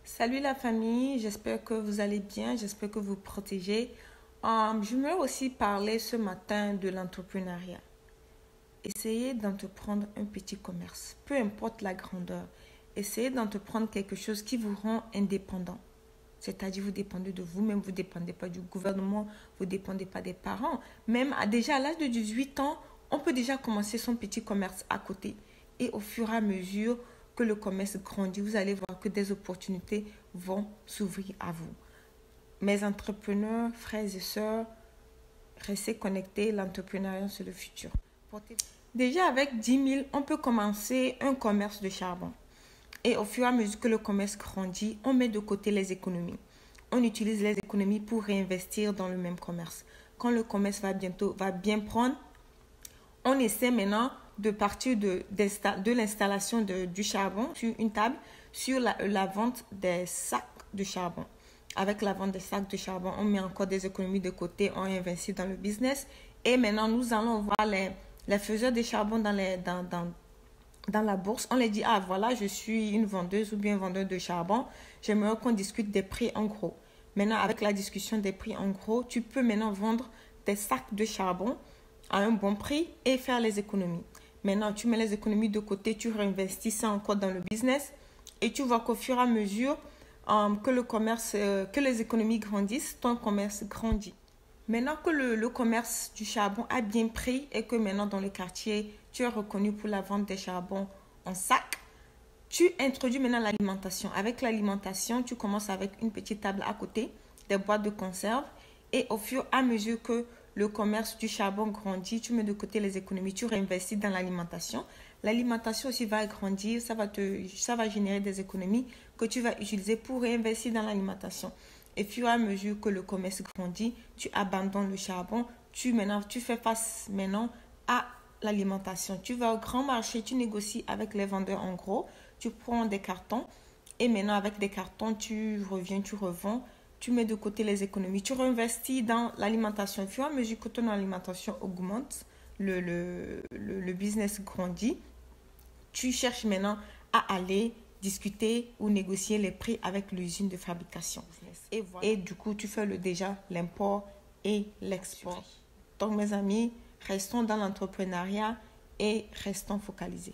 Salut la famille, j'espère que vous allez bien, j'espère que vous vous protégez. Je voulais aussi parler ce matin de l'entrepreneuriat. Essayez d'entreprendre un petit commerce, peu importe la grandeur. Essayez d'entreprendre quelque chose qui vous rend indépendant. C'est-à-dire vous dépendez de vous-même, vous ne dépendez pas du gouvernement, vous ne dépendez pas des parents. Même déjà à l'âge de 18 ans, on peut déjà commencer son petit commerce à côté. Et au fur et à mesure que le commerce grandit, vous allez voir que des opportunités vont s'ouvrir à vous. Mes entrepreneurs, frères et sœurs, restez connectés, l'entrepreneuriat c'est le futur. Déjà avec 10 000, on peut commencer un commerce de charbon. Et au fur et à mesure que le commerce grandit, on met de côté les économies. On utilise les économies pour réinvestir dans le même commerce. Quand le commerce va bien prendre, on essaie maintenant de partir de l'installation du charbon sur une table, sur la vente des sacs de charbon. Avec la vente des sacs de charbon, on met encore des économies de côté, on investit dans le business. Et maintenant, nous allons voir les faiseurs de charbon dans la bourse. On les dit, ah voilà, je suis une vendeuse ou bien un vendeur de charbon. J'aimerais qu'on discute des prix en gros. Maintenant, avec la discussion des prix en gros, tu peux maintenant vendre des sacs de charbon à un bon prix et faire les économies. Maintenant, tu mets les économies de côté, tu réinvestis ça encore dans le business et tu vois qu'au fur et à mesure que les économies grandissent, ton commerce grandit. Maintenant que le commerce du charbon a bien pris et que maintenant dans le quartier, tu es reconnu pour la vente des charbons en sac, tu introduis maintenant l'alimentation. Avec l'alimentation, tu commences avec une petite table à côté, des boîtes de conserve et au fur et à mesure que le commerce du charbon grandit, tu mets de côté les économies, tu réinvestis dans l'alimentation. L'alimentation aussi va grandir, ça va générer des économies que tu vas utiliser pour réinvestir dans l'alimentation. Et au fur et à mesure que le commerce grandit, tu abandonnes le charbon, tu fais face maintenant à l'alimentation. Tu vas au grand marché, tu négocies avec les vendeurs en gros, tu prends des cartons et maintenant avec des cartons, tu reviens, tu revends. Tu mets de côté les économies, tu réinvestis dans l'alimentation. Au fur et à mesure que ton alimentation augmente, le business grandit, tu cherches maintenant à aller discuter ou négocier les prix avec l'usine de fabrication. Et du coup, tu fais déjà l'import et l'export. Donc mes amis, restons dans l'entrepreneuriat et restons focalisés.